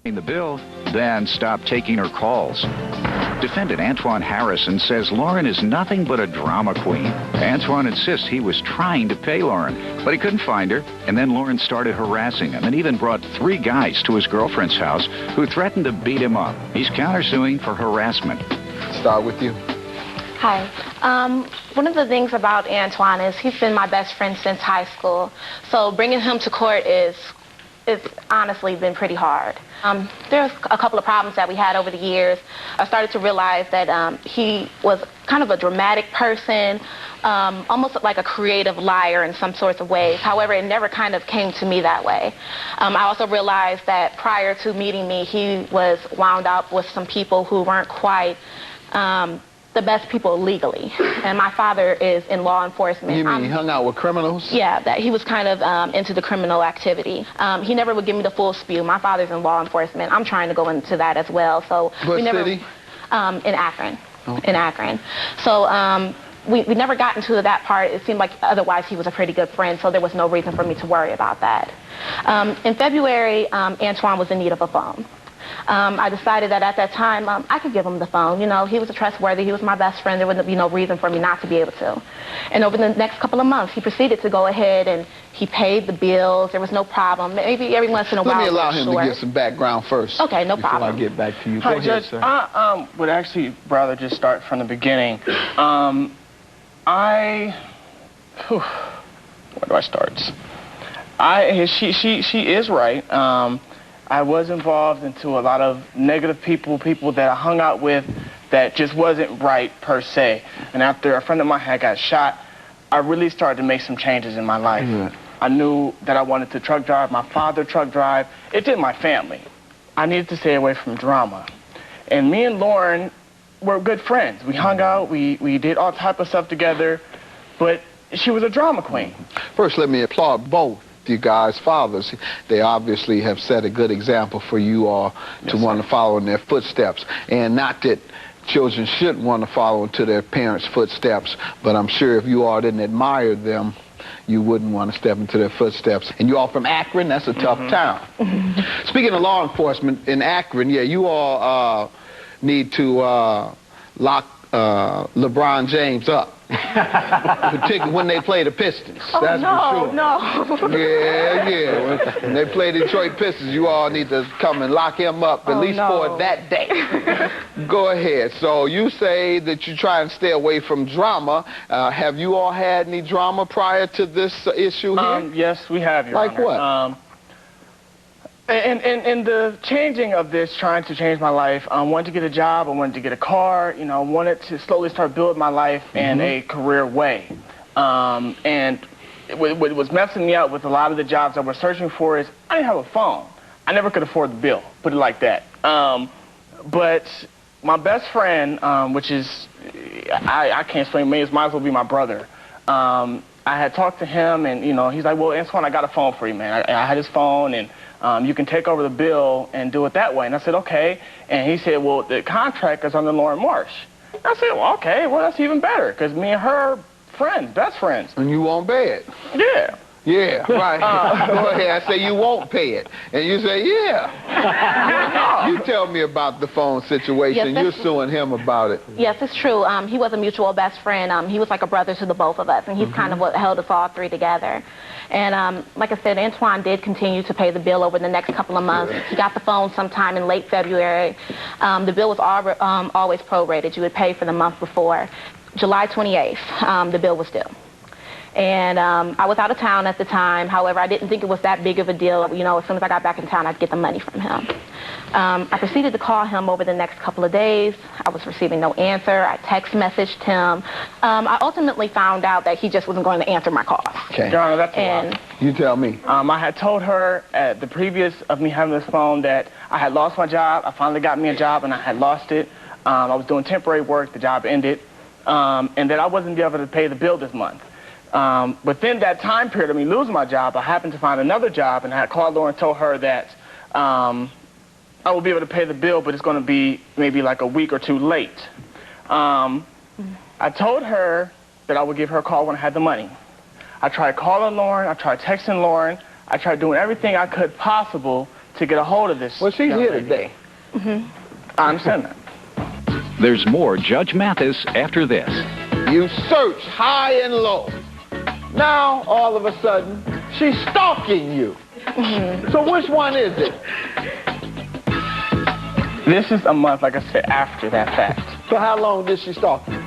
The bill, then stopped taking her calls. Defendant Antuane Harrison says Lauren is nothing but a drama queen. Antuane insists he was trying to pay Lauren, but he couldn't find her, and then Lauren started harassing him and even brought 3 guys to his girlfriend's house who threatened to beat him up. He's countersuing for harassment. Start with you. Hi. One of the things about Antuane is he's been my best friend since high school, so bringing him to court it's honestly been pretty hard. There's a couple of problems that we had over the years. I started to realize that he was kind of a dramatic person, almost like a creative liar in some sorts of ways. However, it never kind of came to me that way. I also realized that prior to meeting me, he was wound up with some people who weren't quite the best people legally. And my father is in law enforcement. You mean he hung out with criminals? Yeah, that he was kind of into the criminal activity. He never would give me the full spew. My father's in law enforcement. I'm trying to go into that as well. So what we never, city? In Akron. Okay. In Akron. So we never got into that part. It seemed like otherwise he was a pretty good friend, so there was no reason for me to worry about that. In February, Antuane was in need of a phone. I decided that at that time I could give him the phone. You know, he was trustworthy. He was my best friend. There wouldn't be no reason for me not to be able to. And over the next couple of months, he proceeded to go ahead and he paid the bills. There was no problem. Maybe every once in a while. Let me allow him to get some background first. Okay, no problem. Before I get back to you. Hi, Go ahead, Judge. sir. I would actually rather just start from the beginning. Where do I start? She is right. I was involved into a lot of negative people that I hung out with that just wasn't right per se. And after a friend of mine had got shot, I really started to make some changes in my life. Mm-hmm. I knew that I wanted to truck drive. My father truck drive. It did my family. I needed to stay away from drama. And me and Lauren were good friends. We hung out. We did all type of stuff together. But she was a drama queen. First, let me applaud both you guys' fathers. They obviously have set a good example for you all to want to follow in their footsteps. And not that children shouldn't want to follow into their parents' footsteps, but I'm sure if you all didn't admire them, you wouldn't want to step into their footsteps. And you all from Akron? That's a tough town. Speaking of law enforcement in Akron, yeah, you all need to lock LeBron James up. Particularly when they play the Pistons. Oh, that's no, for sure. No. Yeah. When they play Detroit Pistons, you all need to come and lock him up at least for that day. Go ahead. So you say that you try and stay away from drama. Have you all had any drama prior to this issue here? Yes, we have, Your Like Honor. what? And the changing of this, trying to change my life, I wanted to get a job, I wanted to get a car, you know, I wanted to slowly start building my life in a career way. And what was messing me up with a lot of the jobs I was searching for is I didn't have a phone. I never could afford the bill, put it like that. But my best friend, which is, I can't explain, might as well be my brother. I had talked to him, and, you know, he's like, well, Antuane, I got a phone for you, man. I had his phone, and you can take over the bill and do it that way. And I said, okay. And he said, well, the contract is under Lauren Marsh. And I said, well, okay, well, that's even better, because me and her friends, best friends. And you won't pay it? Yeah. Yeah, right. Go ahead. I say you won't pay it. And you say, yeah. You tell me about the phone situation. Yes, you're suing him about it. Yes, it's true. He was a mutual best friend. He was like a brother to the both of us, and he's kind of what held us all three together. And like I said, Antuane did continue to pay the bill over the next couple of months. He got the phone sometime in late February. The bill was always prorated. You would pay for the month before. July 28th, the bill was due. And I was out of town at the time. However, I didn't think it was that big of a deal. You know, as soon as I got back in town, I'd get the money from him. I proceeded to call him over the next couple of days. I was receiving no answer. I text messaged him. I ultimately found out that he just wasn't going to answer my calls. Okay. Your Honor, that's a lie. You tell me. I had told her at the previous of me having this phone that I had lost my job. I finally got me a job, and I had lost it. I was doing temporary work. The job ended. And that I wasn't able to pay the bill this month. Within that time period of me losing my job, I happened to find another job, and I had called Lauren and told her that I will be able to pay the bill, but it's going to be maybe like a week or two late. I told her that I would give her a call when I had the money. I tried calling Lauren, I tried texting Lauren, I tried doing everything I could possible to get a hold of this. Well, she's young here lady. today. I understand that. There's more Judge Mathis after this. You search high and low. Now, all of a sudden, she's stalking you. So which one is it? This is a month, like I said, after that fact. So how long did she stalk you?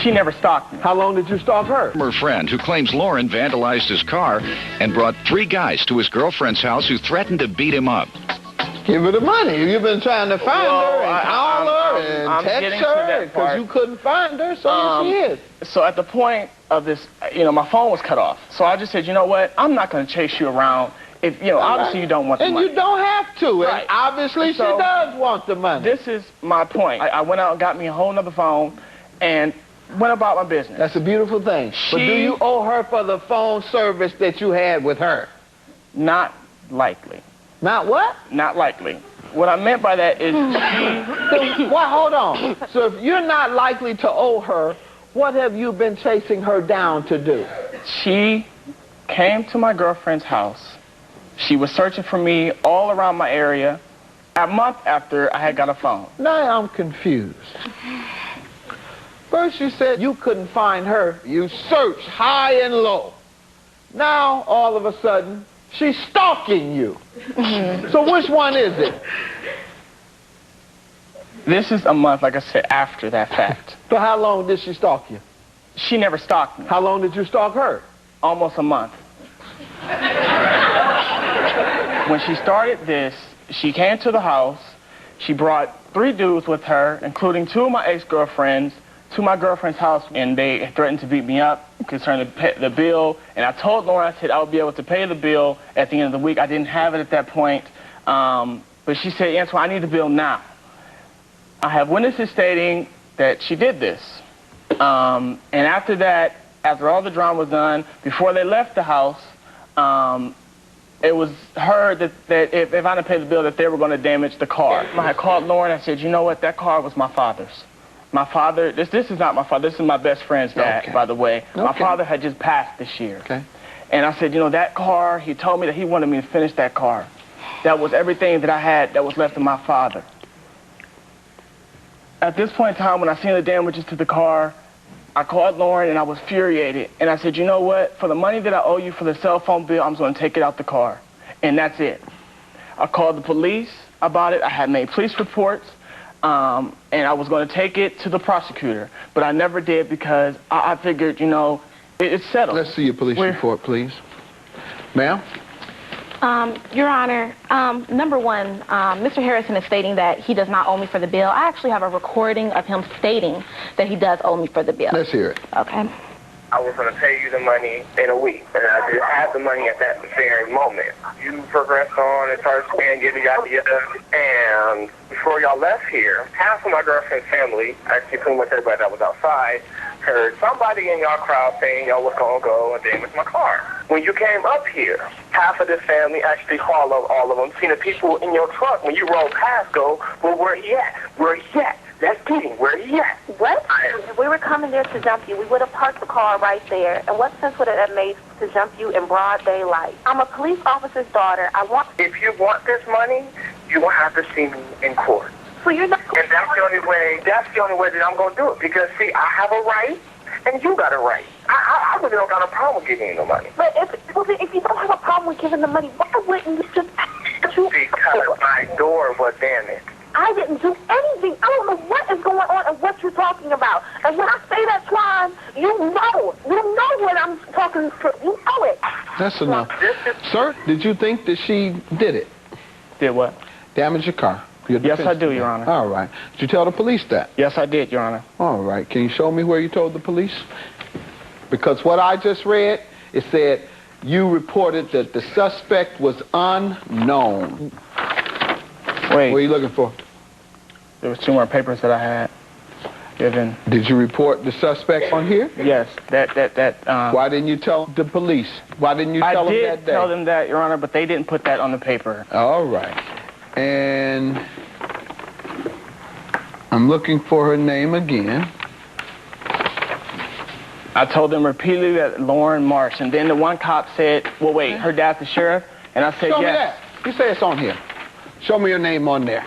She never stalked me. How long did you stalk her? Her friend who claims Lauren vandalized his car and brought 3 guys to his girlfriend's house who threatened to beat him up. Give her the money. You've been trying to find her and call her and text her because you couldn't find her, so here she is. So at the point of this, my phone was cut off. So I just said, you know what? I'm not going to chase you around. If obviously you don't want the money. And you don't have to. Right. And obviously she does want the money. This is my point. I went out and got me a whole nother phone and went about my business. That's a beautiful thing. But do you owe her for the phone service that you had with her? Not likely. Not what? Not likely. What I meant by that is Well, hold on. So if you're not likely to owe her, what have you been chasing her down to do? she came to my girlfriend's house. She was searching for me all around my area a month after I had got a phone. Now I'm confused. First you said you couldn't find her. You searched high and low. Now, all of a sudden, she's stalking you. So which one is it? This is a month, like I said, after that fact. So how long did she stalk you? She never stalked me. How long did you stalk her? Almost a month. When she started this, she came to the house. She brought 3 dudes with her, including 2 of my ex-girlfriends, to my girlfriend's house, and they threatened to beat me up concerning the bill. And I told Lauren, I said I would be able to pay the bill at the end of the week. I didn't have it at that point. But she said, Antoine, I need the bill now. I have witnesses stating that she did this. And after that, after all the drama was done, before they left the house, it was heard that if I didn't pay the bill, that they were going to damage the car. I had called Lauren. I said, you know what? That car was my father's. My father, this is not my father. This is my best friend's dad, by the way. My father had just passed this year. And I said, you know, that car, he told me that he wanted me to finish that car. That was everything that I had that was left of my father. At this point in time, when I seen the damages to the car, I called Lauren and I was furiated. And I said, you know what? For the money that I owe you for the cell phone bill, I'm going to take it out the car. And that's it. I called the police about it. I had made police reports. And I was going to take it to the prosecutor. But I never did because I figured, you know, it's settled. Let's see your police report, please. Ma'am? Your Honor, number one, Mr. Harrison is stating that he does not owe me for the bill. I actually have a recording of him stating that he does owe me for the bill. Let's hear it. Okay. I was going to pay you the money in a week, and I didn't have the money at that very moment. You progressed on and started spending, getting the idea, and before y'all left here, half of my girlfriend's family, actually pretty much everybody that was outside, heard somebody in y'all crowd saying y'all was going to go and damage my car. When you came up here, half of this family actually followed all of them, seen the people in your truck when you rolled past go, well, where he at? Where he at? That's getting where he at. What? If we were coming there to jump you, we would have parked the car right there. And what sense would it have made to jump you in broad daylight? I'm a police officer's daughter. If you want this money, you will have to see me in court. So you're not... And that's the only way that I'm going to do it. Because, see, I have a right, and you got a right. I really don't got a problem with giving you the money. But if you don't have a problem with giving the money, why wouldn't you just... Because my door was damaged. I didn't do anything. I don't know what is going on and what you're talking about. And when I say that, Twan, you know what I'm talking to. You know it. That's enough. Sir, did you think that she did it? Did what? Damage your car? Yes, I do, Your Honor. All right. Did you tell the police that? Yes, I did, Your Honor. All right. Can you show me where you told the police? Because what I just read, it said you reported that the suspect was unknown. Wait. What are you looking for? There was 2 more papers that I had given. Did you report the suspect on here? Yes, Why didn't you tell the police? Why didn't you tell them that day? I did tell them that, Your Honor, but they didn't put that on the paper. All right. And I'm looking for her name again. I told them repeatedly that Lauren Marsh, and then the one cop said, well, wait, her dad's the sheriff? And I said, Show me yes. that. You say it's on here. Show me your name on there.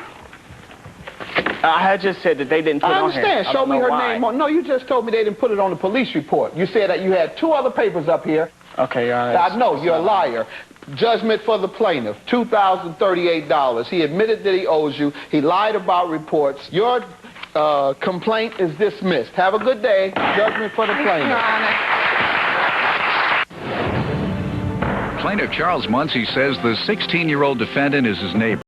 I had just said that they didn't put it on here. I understand. Show me her name on. No, you just told me they didn't put it on the police report. You said that you had 2 other papers up here. Okay, I know, you're a liar. Judgment for the plaintiff, $2,038. He admitted that he owes you. He lied about reports. Your complaint is dismissed. Have a good day. Judgment for the plaintiff. Your Honor. Plaintiff Charles Muncie says the 16-year-old defendant is his neighbor.